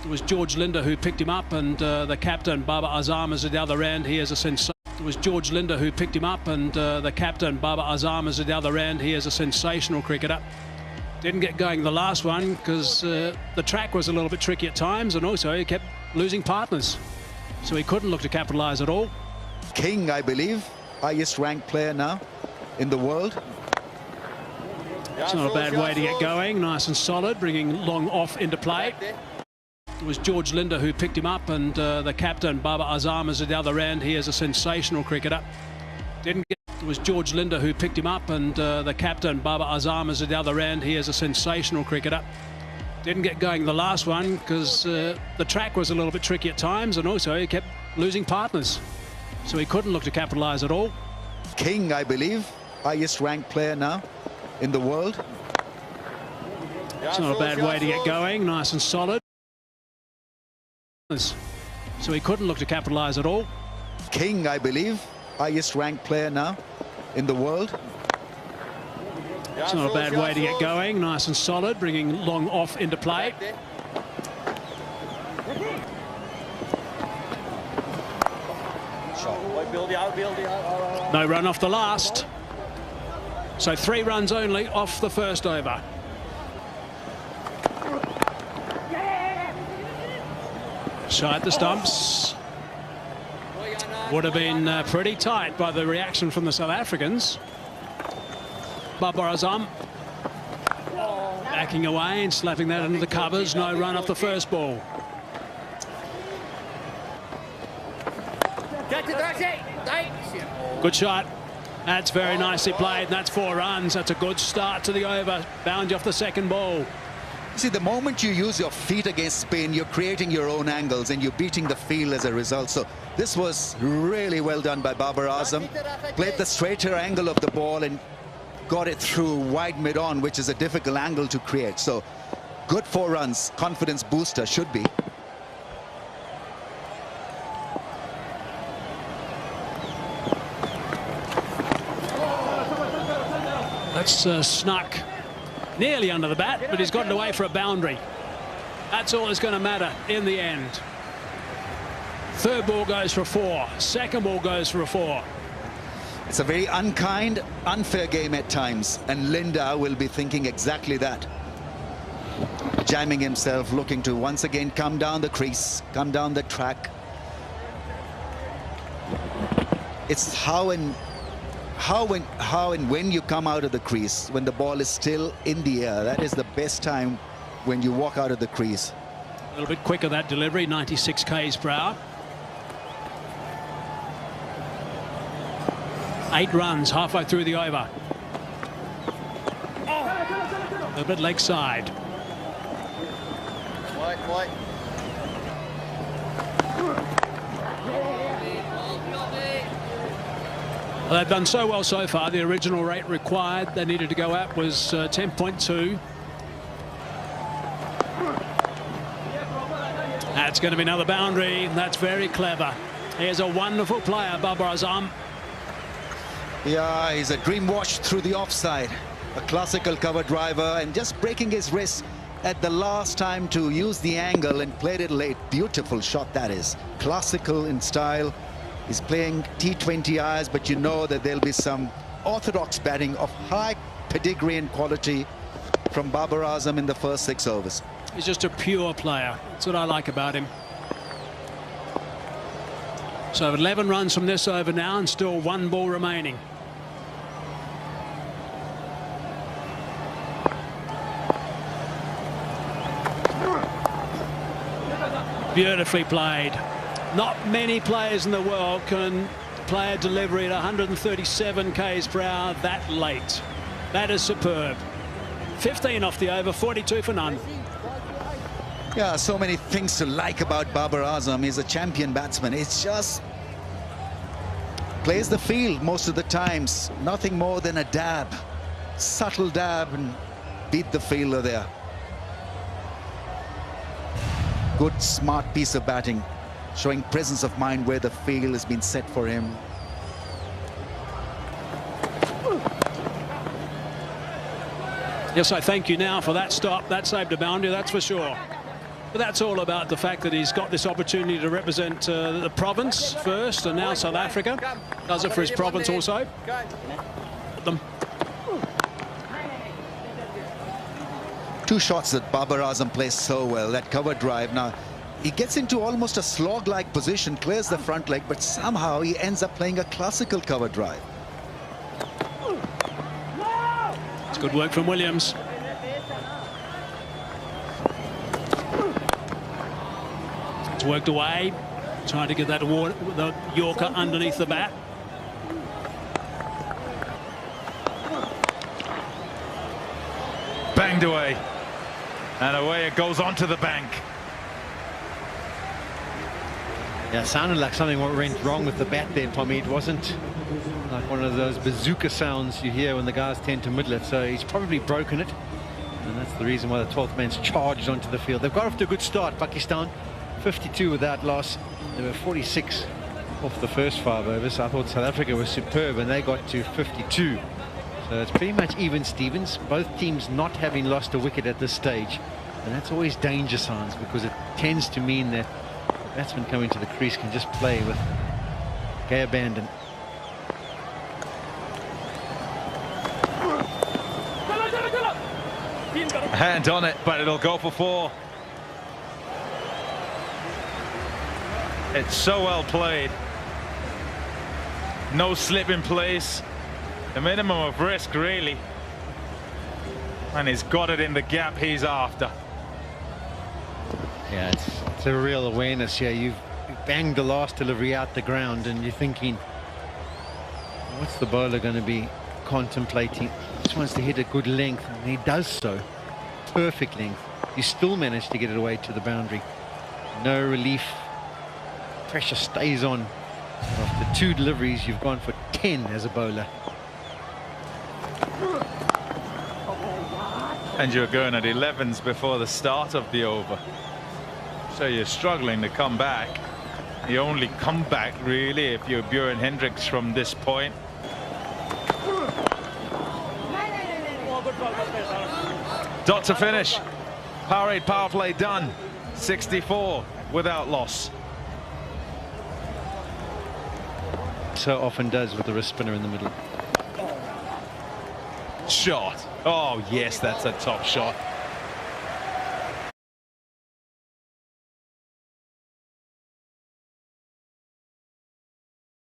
It was George Linder who picked him up, and the captain, Babar Azam, is at the other end. He is a sensation. It was George Linder who picked him up, and the captain, Babar Azam, is at the other end. He is a sensational cricketer. Didn't get going the last one because the track was a little bit tricky at times, and also he kept losing partners. So he couldn't look to capitalise at all. King, I believe, highest ranked player now in the world. It's not a bad way to get going, nice and solid, bringing Long off into play. It was George Linder who picked him up, and the captain, Babar Azam, is at the other end. He is a sensational cricketer. Didn't get. It was George Linder who picked him up, and the captain, Babar Azam, is at the other end. He is a sensational cricketer. Didn't get going the last one because the track was a little bit tricky at times, and also he kept losing partners. So he couldn't look to capitalise at all. King, I believe, highest ranked player now in the world. It's not a bad way to get going, nice and solid. So he couldn't look to capitalise at all. King, I believe, highest ranked player now in the world. It's not a bad way to get going, nice and solid, bringing Long off into play. No run off the last. So 3 runs only off the first over. Side the stumps. Would have been pretty tight by the reaction from the South Africans. Babar Azam backing away and slapping that into the covers. No run off the first ball. Good shot. That's very nicely played, and that's 4 runs. That's a good start to the over. Boundary off the second ball. See, the moment you use your feet against spin, you're creating your own angles and you're beating the field as a result. So this was really well done by Babar Azam. Played the straighter angle of the ball and got it through wide mid-on, which is a difficult angle to create. So good 4 runs, confidence booster should be. That's snuck nearly under the bat, but he's gotten away for a boundary. That's all that's going to matter in the end. Third ball goes for 4. Second ball goes for a 4. It's a very unkind, unfair game at times, and Linder will be thinking exactly that. Jamming himself, looking to once again come down the crease, come down the track. It's how and when you come out of the crease, when the ball is still in the air. That is the best time, when you walk out of the crease. A little bit quicker that delivery, 96 k's per hour. 8 runs halfway through the over. A little bit leg side. White. Well, they've done so well so far. The original rate required they needed to go at was 10.2. That's going to be another boundary. That's very clever. Here's a wonderful player, Babar Azam. Yeah, he's a dream watch through the offside. A classical cover driver, and just breaking his wrist at the last time to use the angle and played it late. Beautiful shot that is. Classical in style. He's playing T20Is, but you know that there'll be some orthodox batting of high pedigree and quality from Babar Azam in the first 6 overs. He's just a pure player. That's what I like about him. So 11 runs from this over now, and still 1 ball remaining. Beautifully played. Not many players in the world can play a delivery at 137 k's per hour that late. That is superb. 15 off the over, 42 for none. Yeah, so many things to like about Babar Azam. He's a champion batsman. It's just plays the field most of the times. Nothing more than a dab. Subtle dab and beat the fielder there. Good, smart piece of batting, showing presence of mind where the field has been set for him. Yes, I thank you now for that stop. That saved a boundary, that's for sure. But that's all about the fact that he's got this opportunity to represent the province first, and now South Africa. Does it for his province also. Them. Two shots that Babar Azam plays so well. That cover drive. Now, he gets into almost a slog-like position, clears the front leg, but somehow he ends up playing a classical cover drive. It's good work from Williams. It's worked away, trying to get that the Yorker underneath the bat. Banged away, and away it goes onto the bank. Yeah, it sounded like something went wrong with the bat there, Tommy. It wasn't like one of those bazooka sounds you hear when the guys tend to middle it. So he's probably broken it, and that's the reason why the 12th man's charged onto the field. They've got off to a good start, Pakistan. 52 without loss. They were 46 off the first 5 overs. I thought South Africa was superb, and they got to 52. So it's pretty much even Stevens. Both teams not having lost a wicket at this stage, and that's always danger signs, because it tends to mean that batsmen coming to the crease can just play with gay abandon. Hand on it, but it'll go for 4. It's so well played. No slip in place. A minimum of risk, really. And he's got it in the gap he's after. Yeah, it's a real awareness here. You've banged the last delivery out the ground, and you're thinking, what's the bowler going to be contemplating? He just wants to hit a good length, and he does so. Perfect length. You still manage to get it away to the boundary. No relief. Pressure stays on. After 2 deliveries, you've gone for 10 as a bowler. And you're going at 11s before the start of the over. So you're struggling to come back. You only come back, really, if you're Bjorn Hendricks from this point. Dot to finish. Powerade power play done. 64 without loss. So often does with the wrist spinner in the middle. Shot. Oh, yes, that's a top shot.